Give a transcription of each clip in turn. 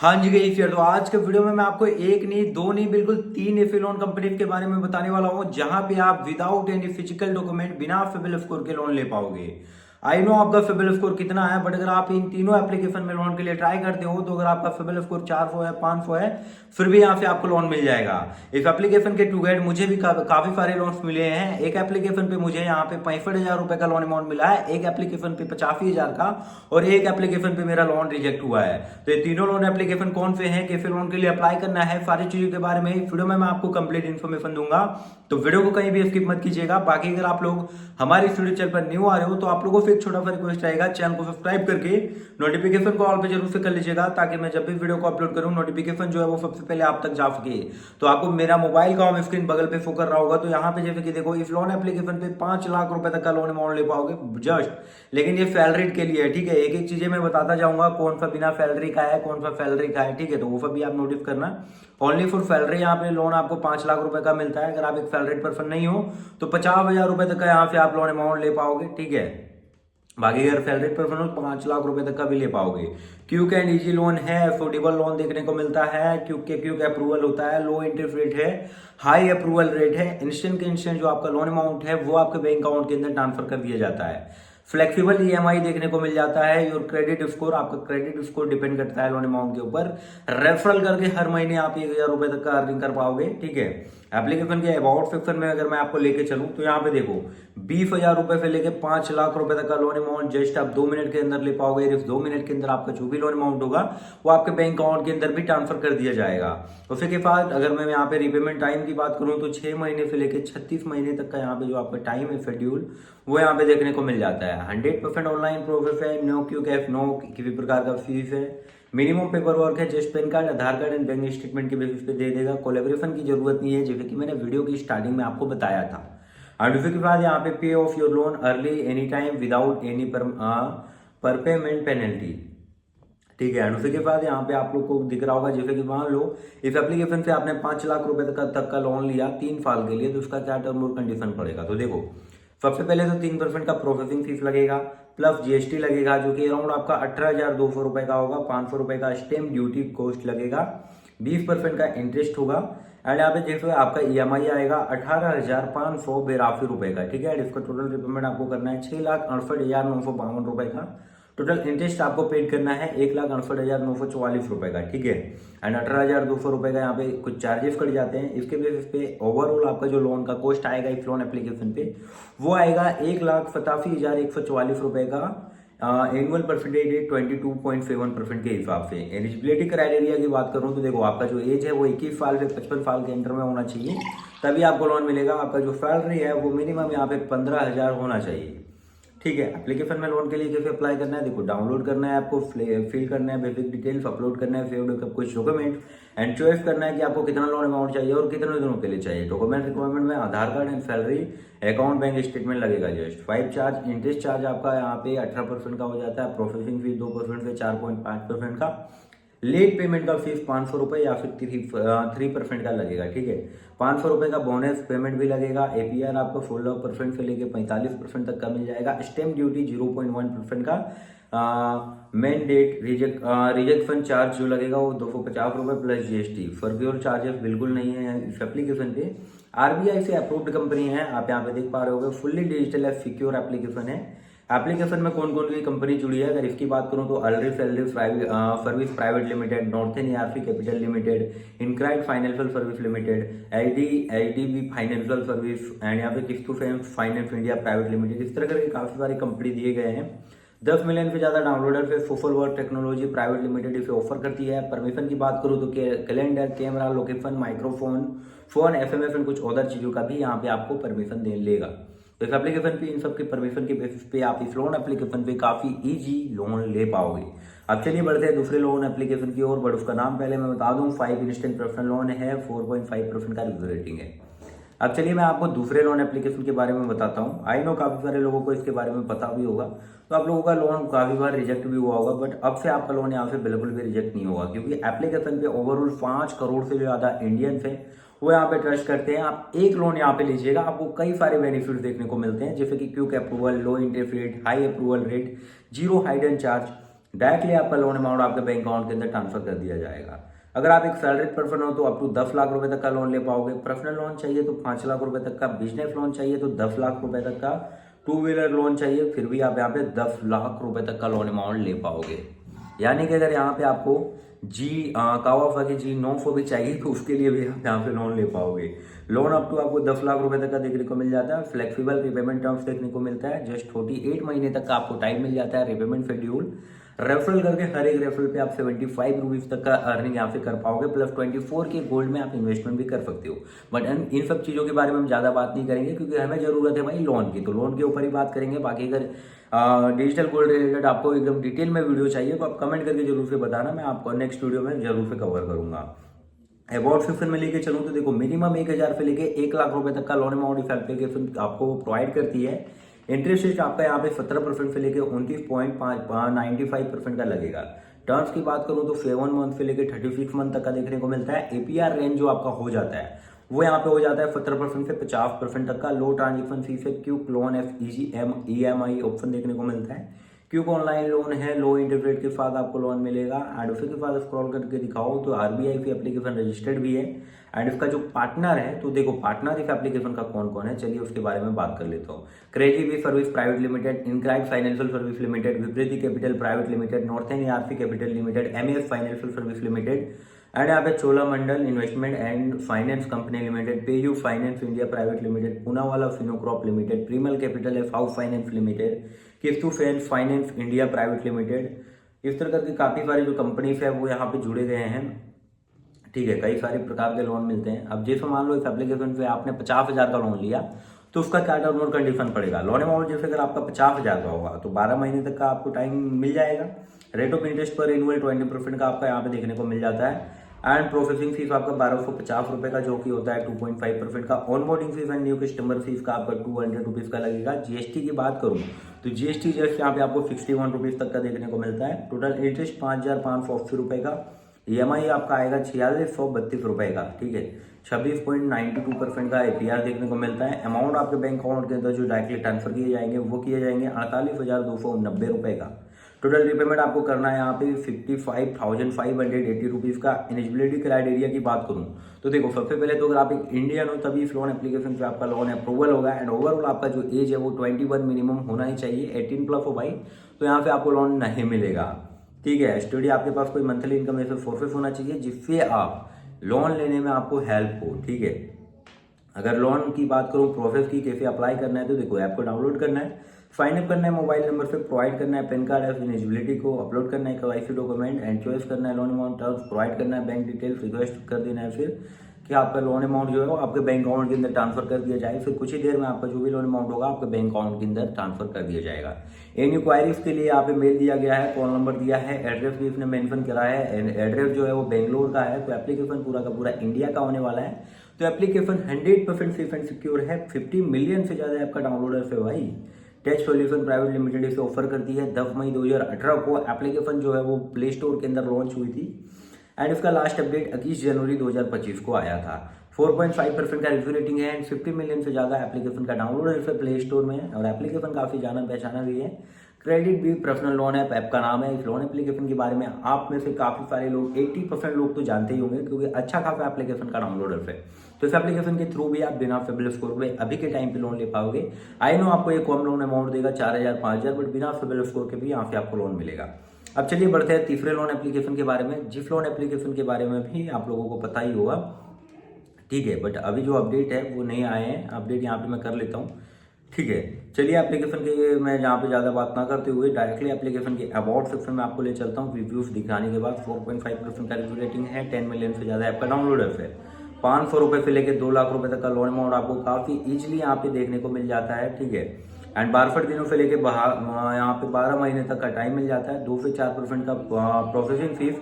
हाँ जी गई फिर तो आज के वीडियो में मैं आपको एक नहीं दो नहीं बिल्कुल तीन एफी लोन कंपनी के बारे में बताने वाला हूँ जहां पे आप विदाउट एनी फिजिकल डॉक्यूमेंट बिना सिबिल स्कोर के लोन ले पाओगे। आई नो आपका सिबिल स्कोर कितना है, बट अगर आप इन तीनों एप्लीकेशन में लोन के लिए ट्राई करते हो तो अगर आपका सिबिल स्कोर 400 है 500 है फिर भी यहाँ से आपको लोन मिल जाएगा। इस एप्लीकेशन के टू गेट मुझे भी काफी सारे लोन मिले हैं। एक एप्लीकेशन पे मुझे यहाँ पे 65,000 रुपए का लोन अमाउंट मिला है, एक एप्लीकेशन पे 85,000 का और एक एप्लीकेशन पे मेरा लोन रिजेक्ट हुआ है। तो ये तीनों लोन एप्लीकेशन कौन से हैं, कैसे लोन के लिए अप्लाई करना है, सारी चीजों के बारे में वीडियो में मैं आपको कंप्लीट इन्फॉर्मेशन दूंगा। तो वीडियो को कहीं भी स्किप मत कीजिएगा। बाकी अगर आप लोग हमारी यूट्यूब चैनल पर न्यू आ रहे हो तो आप लोगों से एक छोटा सा रिक्वेस्ट रहेगा, चैनल को सब्सक्राइब करके नोटिफिकेशन को ऑल पे जरूर से कर लीजिएगा ताकि मैं जब भी वीडियो को अपलोड करूं नोटिफिकेशन जो है वो सबसे पहले आप तक जा सके। तो आपको मेरा मोबाइल का होम स्क्रीन बगल पे शो कर रहा होगा, तो यहाँ पे जैसे कि देखो इस लोन एप्लीकेशन पे 5 लाख रुपए तक का लोन अमाउंट ले पाओगे जस्ट, लेकिन ये सैलरी के लिए है। ठीक है, एक एक चीजें मैं बताता जाऊंगा, कौन सा बिना सैलरी का है कौन सा सैलरी का है। ठीक है, तो वो सब भी आप नोटिस करना। ओनली फॉर सैलरी यहाँ पे लोन आपको 5 लाख रुपए का मिलता है। अगर आप एक सैलरीड पर्सन नहीं हो तो 50,000 रुपए तक का यहाँ से आप लोन अमाउंट ले पाओगे। ठीक है, बाकी अगर सैलरीड पर्सन हो तो 5 लाख रुपए तक का भी ले पाओगे। क्यूक एंड इजी लोन है, अफोर्डेबल लोन देखने को मिलता है, क्यूक अप्रूवल होता है, लो इंटरेस्ट रेट है, हाई अप्रूवल रेट है, इंस्टेंट के इंस्टेंट जो आपका लोन अमाउंट है वो आपके बैंक अकाउंट के अंदर ट्रांसफर कर दिया जाता है। फ्लेक्सिबल ईएमआई देखने को मिल जाता है। योर क्रेडिट स्कोर, आपका क्रेडिट स्कोर डिपेंड करता है लोन अमाउंट के ऊपर। रेफरल करके हर महीने आप 1,000 रुपए तक का अर्निंग कर पाओगे। ठीक है, एप्लीकेशन के अबाउट सेक्शन में अगर मैं आपको लेके चलूं तो यहाँ पे देखो 20,000 रुपए से लेके 5 लाख रुपए तक का लोन अमाउंट जस्ट आप 2 मिनट के अंदर ले पाओगे। सिर्फ 2 मिनट के अंदर आपका जो भी लोन अमाउंट होगा वो आपके बैंक अकाउंट के अंदर भी ट्रांसफर कर दिया जाएगा। उसके बाद अगर मैं यहाँ पे रिपेमेंट टाइम की बात करूँ तो 6 महीने से लेकर 36 महीने तक का यहाँ पे जो आपका टाइम है शेड्यूल वो यहाँ पे देखने को मिल जाता है। 100% ऑनलाइन प्रोसेस है, नो क्यू कैफ, नो किसी प्रकार का फीस है। मिनिमम पेपर वर्क है, just PAN card, Aadhaar card and bank statement के बेसिस पे दे देगा। कोलेब्रेशन की जरूरत नहीं है, जैसे कि मैंने वीडियो की स्टार्टिंग में आपको बताया था। और उसके बाद यहाँ पे पे of your loan early any time without any पर पेमेंट पेनल्टी। ठीक है, उसके बाद यहाँ पे आप लोग को दिख रहा होगा जैसे कि मान लो इस एप्लीकेशन से आपने 5 लाख रुपए तक का लोन लिया 3 साल के लिए, तो उसका क्या टर्म और कंडीशन पड़ेगा। तो देखो सबसे पहले तो 3% का प्रोसेसिंग फीस लगेगा प्लस जीएसटी लगेगा जो कि अराउंड आपका 18,200 रुपए का होगा। 500 रुपए का स्टैम्प ड्यूटी कॉस्ट लगेगा, 20% का इंटरेस्ट होगा एंड यहाँ पे जैसे आपका ईएमआई आएगा 18,582 रुपए का। ठीक है, इसका टोटल रिपेमेंट आपको करना है 6,68,952 रुपए का। टोटल इंटरेस्ट आपको पेड करना है 1,68,944 रुपए का। ठीक है, एंड 18,200 रुपए का यहाँ पे कुछ चार्जेस कट जाते हैं। इसके बेसिस पे ओवरऑल आपका जो लोन का कॉस्ट आएगा इस लोन एप्लीकेशन पे वो आएगा 1,87,144 रुपए का। एनुअल परसेंटेज है 22.7% के हिसाब से। एलिजिबिलिटी क्राइटेरिया की बात करूं तो देखो आपका जो एज है वो 21 साल से 55 साल के अंडर में होना चाहिए, तभी आपको लोन मिलेगा। आपका जो सैलरी है वो मिनिमम यहाँ पे 15,000 होना चाहिए। ठीक है, एप्लीकेशन में लोन के लिए कैसे अप्लाई करना है, देखो डाउनलोड करना है आपको, फिल करना है बेसिक डिटेल्स, अपलोड करना है फेवरेट कुछ डॉक्यूमेंट एंड चॉइस करना है कि आपको कितना लोन अमाउंट चाहिए और कितने दिनों के लिए चाहिए। डॉक्यूमेंट रिक्वायरमेंट में Aadhaar card and salary, account bank statement लगेगा जस्ट। 5 चार्ज इंटरेस्ट चार्ज आपका यहाँ पे 18% का हो जाता है, प्रोसेसिंग फीस 2% से 4.5% का, लेट पेमेंट का फीस 500 रुपए या फिर 3% का लगेगा। ठीक है, 500 रुपए का बोनस पेमेंट भी लगेगा। एपीआर आपको 16% से लेके 45% तक का मिल जाएगा। स्टैम्प ड्यूटी 0.1% का, मेन डेट रिजेक्शन चार्ज जो लगेगा वो 250 रुपए प्लस जीएसटी। फॉर चार्जेस बिल्कुल नहीं है इस एप्लीकेशन पे। आरबीआई से अप्रूव्ड कंपनी है, आप यहाँ पे देख पा रहे होगे, फुल्ली डिजिटल है, सिक्योर एप्लीकेशन है। एप्लीकेशन में कौन कौन सी कंपनी जुड़ी है अगर इसकी बात करूं तो अलरी service private limited, northern ERP capital limited, InCred financial service limited, LDB financial service and यहाँ पे किस्तु फाइनेंस इंडिया प्राइवेट लिमिटेड। इस तरह करके काफी सारी कंपनी दिए गए हैं। 10 मिलियन से ज्यादा डाउनलोडर पे social work technology private limited इसे ऑफर करती है। परमिशन की बात करूं तो calendar, camera, location, microphone, phone, FMS and कुछ अदर चीजों का भी यहाँ पे आपको परमिशन दे लेगा। तो इस एप्लीकेशन पे इन सब के परमिशन के बेसिस पे आप इस लोन एप्लीकेशन पे काफी इजी लोन ले पाओगे। अब चलिए बढ़ते हैं दूसरे लोन एप्लीकेशन की ओर, बट उसका नाम पहले मैं बता दूं। 5 इंस्टेंट पर्सनल लोन है, 4.5% का रिव्यू रेटिंग है। अब चलिए मैं आपको दूसरे लोन एप्लीकेशन के बारे में बताता हूँ। आई नो काफी सारे लोगों को इसके बारे में पता भी होगा, तो आप लोगों का लोन काफी बार रिजेक्ट भी हुआ होगा, बट अब से आपका लोन यहाँ से बिल्कुल भी रिजेक्ट नहीं होगा क्योंकि एप्लीकेशन पे ओवरऑल 5 करोड़ से ज्यादा इंडियंस है वो यहाँ पे ट्रस्ट करते हैं। आप एक लोन यहाँ पे लीजिएगा, आपको कई सारे बेनिफिट देखने को मिलते हैं जैसे कि क्विक अप्रूवल, लो interest rate, high approval rate, zero hidden charge, directly आपका लोन अमाउंट आपके बैंक अकाउंट के अंदर ट्रांसफर कर दिया जाएगा। अगर आप एक सैलरीड पर्सन हो तो अप टू 10 लाख रुपए तक का लोन ले पाओगे। पर्सनल लोन चाहिए तो 5 लाख रुपए तक का, बिजनेस लोन चाहिए तो 10 लाख रुपए तक का, टू व्हीलर लोन चाहिए फिर भी आप यहाँ पे 10 लाख रुपए तक का लोन अमाउंट ले पाओगे। यानी कि अगर यहाँ पे आपको कावा की जी नो फो भी चाहिए तो उसके लिए भी आप यहाँ पे लोन ले पाओगे। लोन अप टू आपको 10 लाख रुपए तक का देखने को मिल जाता है। फ्लेक्सिबल रिपेमेंट टर्म्स देखने को मिलता है। जस्ट 48 महीने तक का आपको टाइम मिल जाता है रिपेमेंट शेड्यूल। रेफरल करके हर एक रेफरल पे आप 75 रुपीज तक का अर्निंग यहाँ पे कर पाओगे, प्लस 24 के गोल्ड में आप इन्वेस्टमेंट भी कर सकते हो। बट इन सब चीजों के बारे में हम ज्यादा बात नहीं करेंगे क्योंकि हमें जरूरत है भाई लोन की, तो लोन के ऊपर ही बात करेंगे। बाकी अगर डिजिटल गोल्ड रिलेटेड आपको एकदम डिटेल में वीडियो चाहिए तो आप कमेंट करके जरूर से बताना, मैं आपको नेक्स्ट वीडियो में जरूर से कवर करूंगा। अबाउट सेक्शन में लेके चलूँ तो देखो मिनिमम 1000 से लेके 1 लाख रुपए तक का लोन अमाउंट इस एप्लीकेशन आपको प्रोवाइड करती है। इंटरेस्ट रेट आपका यहाँ पे 17% से लेके 29.95% का लगेगा। टर्म्स की बात करूं तो 7 मंथ से लेके 36 मंथ तक का देखने को मिलता है। एपीआर रेंज जो आपका हो जाता है वो यहाँ पे हो जाता है 17% से 50% तक का। लो ट्रांजेक्शन फीस है, क्विक लोन है, इजी EMI ऑप्शन देखने को मिलता है। क्विक ऑनलाइन लोन है, लो इंटरेस्ट रेट के साथ आपको लोन मिलेगा। एंड उसी के बाद स्क्रॉल करके दिखाओ तो आरबीआई की एप्लीकेशन रजिस्टर्ड भी है। एंड इसका जो पार्टनर है तो देखो पार्टनर इस एप्लीकेशन का कौन कौन है, चलिए उसके बारे में बात कर लेता हूँ। Credit service private limited, InCred financial service limited, विपरीति capital private limited, northern ARC capital limited, MAS financial service limited, and यहाँ पे Cholamandalam investment and finance company limited, PayU finance India private limited, Poonawalla Fincorp limited, Piramal capital एफ house finance limited, किस्तु finance India private limited. इस तरह के काफी सारी जो कंपनीज है वो यहाँ पे जुड़े गए हैं। ठीक है, कई सारे प्रकार के लोन मिलते हैं। अब जैसे मान लो इस एप्लीकेशन पे आपने 50,000 का लोन लिया तो उसका क्या टर्म और कंडीशन पड़ेगा। लोन अमाउंट जैसे अगर आपका 50,000 का होगा तो 12 महीने तक का आपको टाइम मिल जाएगा। रेट ऑफ इंटरेस्ट पर एनुअल 20% का आपका यहाँ पे देखने को मिल जाता है। एंड प्रोसेसिंग फीस आपका 1250 रुपए का जो कि होता है 2.5% का। Onboarding fees and new customer fees का आपका 200 रुपीज का लगेगा। जीएसटी की बात करूं तो जीएसटी जस्ट यहाँ पे आपको 61 रुपीज तक का देखने को मिलता है। टोटल इंटरेस्ट 5,580 रुपए का। EMI आपका आएगा 4632 रुपए का। ठीक है, 26.92% का APR देखने को मिलता है। अमाउंट आपके बैंक अकाउंट के अंदर जो डायरेक्टली ट्रांसफर किए जाएंगे वो किए जाएंगे 48,290 रुपए का। टोटल रिपेमेंट आपको करना है यहाँ पे 55,580 रुपीज का। एलिजिबिलिटी क्राइटेरिया की बात करूं तो देखो सबसे पहले तो अगर आप एक इंडियन हो तभी इस लोन एप्लीकेशन पे आपका लोन अप्रूवल होगा। एंड ओवरऑल आपका जो एज है वो 21 मिनिमम होना ही चाहिए। 18+ हो भाई तो यहाँ पे आपको लोन नहीं मिलेगा। ठीक है, स्टडी आपके पास कोई मंथली इनकम ऐसे सोर्सेस होना चाहिए जिससे आप लोन लेने में आपको हेल्प हो। ठीक है, अगर लोन की बात करूं प्रोसेस की कैसे अप्लाई करना है तो देखो ऐप को डाउनलोड करना है, साइन अप करना है, मोबाइल नंबर से प्रोवाइड करना है पैन कार्ड एलिजिबिलिटी को अपलोड करना है, KYC डॉक्यूमेंट एंड चॉइस करना है, लोन अमाउंट टर्म्स प्रोवाइड करना है, बैंक डिटेल्स रिक्वेस्ट कर देना है फिर कि आपका लोन अमाउंट जो है वो आपके बैंक अकाउंट के अंदर ट्रांसफर कर दिया जाए। फिर कुछ ही देर में आपका जो भी लोन अमाउंट होगा आपके बैंक अकाउंट के अंदर ट्रांसफर कर दिया जाएगा। इन इंक्वायरीज के लिए यहाँ पे मेल दिया गया है, कॉल नंबर दिया है, एड्रेस भी इसने मेंशन करा है। एड्रेस जो है वो बेंगलोर का है। तो एप्लीकेशन पूरा का पूरा इंडिया का होने वाला है। तो एप्लीकेशन 100% सेफ एंड सिक्योर है। 50 मिलियन से ज्यादा ऐप का डाउनलोडर है भाई। टेच सॉल्यूशन प्राइवेट लिमिटेड इसे ऑफर करती है। 10 मई 2018 को एप्लीकेशन जो है वो प्ले स्टोर के अंदर लॉन्च हुई थी। एंड इसका लास्ट अपडेट 21 जनवरी 2025 को आया था। 4.5% का रिव्यू रेटिंग है एंड 50 मिलियन से ज्यादा एप्लीकेशन का डाउनलोड इसे प्ले स्टोर में है। और एप्लीकेशन काफी जाना पहचाना भी है। क्रेडिट भी पर्सनल लोन ऐप का नाम है। इस लोन एप्लीकेशन के बारे में आप में से काफी सारे लोग 80% लोग तो जानते ही होंगे क्योंकि अच्छा खासा एप्लीकेशन का डाउनलोडर है। तो इस एप्लीकेशन के थ्रू भी आप बिना सिबिल स्कोर पे अभी के टाइम पे लोन ले पाओगे। आई नो आपको एक कम लोन अमाउंट देगा 4,000 5,000, बट बिना सिबिल स्कोर के भी यहाँ से आपको लोन मिलेगा। अब चलिए बढ़ते हैं तीसरे लोन एप्लीकेशन के बारे में। जिस लोन एप्लीकेशन के बारे में भी आप लोगों को पता ही होगा। ठीक है, बट अभी जो अपडेट है वो नहीं आए हैं। अपडेट यहाँ पे मैं कर लेता हूँ। ठीक है, चलिए एप्लीकेशन के मैं यहाँ पे ज्यादा बात ना करते हुए डायरेक्टली एप्लीकेशन के अबाउट सेक्शन में आपको ले चलता हूँ। रिव्यूज दिखाने के बाद 4.5% का रिव्यू रेटिंग है। 10 मिलियन से ज्यादा ऐप का डाउनलोडर है। 500 रुपए से लेकर 2 लाख रुपए तक का लोन अमाउंट आपको काफी इजिली यहाँ पे देखने को मिल जाता है। ठीक है, एंड 62 दिनों से लेकर यहाँ पे 12 महीने तक का टाइम मिल जाता है। 2 से 4% का प्रोसेसिंग फीस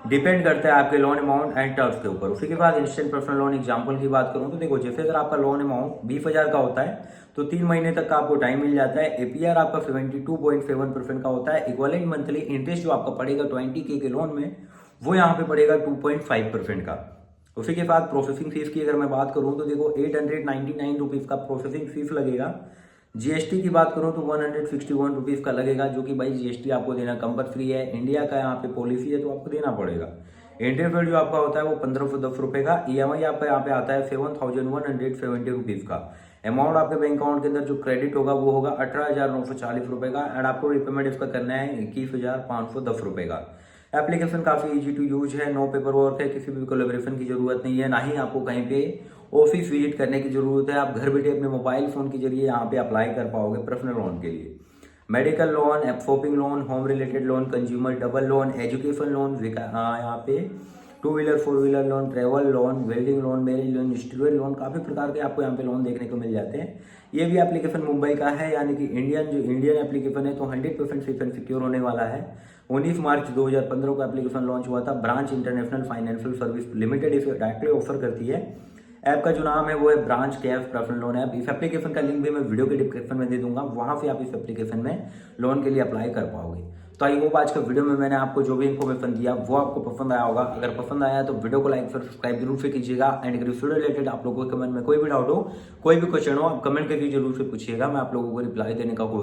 डिपेंड करता है आपके लोन अमाउंट एंड टर्म्स के ऊपर। उसी के बाद इंस्टेंट पर्सनल लोन एग्जांपल की बात करूं तो देखो जैसे अगर आपका लोन अमाउंट 20,000 का होता है तो 3 महीने तक का आपको टाइम मिल जाता है। APR आपका 72.7% का होता है। इक्विवेलेंट मंथली इंटरेस्ट जो आपका पड़ेगा 20K के लोन में वो यहाँ पे पड़ेगा 2.5% का। उसी के बाद प्रोसेसिंग फीस की अगर मैं बात करूं तो देखो 899 रुपीज का प्रोसेसिंग फीस लगेगा। जीएसटी की बात करूं तो 161 रुपीज़ का लगेगा, जो कि भाई जीएसटी आपको देना कंपलसरी है। इंडिया का यहाँ पे पॉलिसी है तो आपको देना पड़ेगा। इंटरवल जो आपका होता है वो 1510 रुपये का। ईएमआई आपका यहाँ पे आता है 7170 रुपीज़ का। अमाउंट आपके बैंक अकाउंट के अंदर जो क्रेडिट होगा वो होगा 18,940 रुपये का। एंड आपको रिपेमेंट इसका करना है 21,510 रुपये का। एप्लीकेशन काफ़ी इजी टू यूज है, नो पेपर वर्क है, किसी भी कोलेब्रेशन की जरूरत नहीं है, ना ही आपको कहीं पे ऑफिस विजिट करने की जरूरत है। आप घर बैठे अपने मोबाइल फोन के जरिए यहाँ पे अप्लाई कर पाओगे पर्सनल लोन के लिए। Medical loan, shopping loan, home related loan, consumer double loan, education loan, यहाँ पे 2 wheeler 4 wheeler loan, travel loan, welding loan, marriage loan, student loan, काफ़ी प्रकार के आपको यहाँ पे लोन देखने को मिल जाते हैं। ये भी एप्लीकेशन मुंबई का है, यानी कि इंडियन एप्लीकेशन है, तो 100% सेफ एंड सिक्योर होने वाला है। 19 मार्च 2015 को एप्लीकेशन लॉन्च हुआ था। Branch international financial service limited इसे डायरेक्टली ऑफर करती है। ऐप का जो नाम है वो है branch cash personal loan app. इस एप्लीकेशन का लिंक भी मैं वीडियो के डिस्क्रिप्शन में दे दूंगा, वहां से आप इस एप्लीकेशन में लोन के लिए अप्लाई कर पाओगे। तो आई होप आज का वीडियो में मैंने आपको जो भी इन्फॉर्मेशन दिया वो आपको पसंद आया होगा। अगर पसंद आया तो वीडियो को लाइक और सब्सक्राइब जरूर से कीजिएगा। एंड अगर वीडियो रिलेटेड आप लोगों के कमेंट में कोई भी डाउट हो, कोई भी क्वेश्चन हो, आप कमेंट करके जरूर से पूछिएगा, मैं आप लोगों को रिप्लाई देने का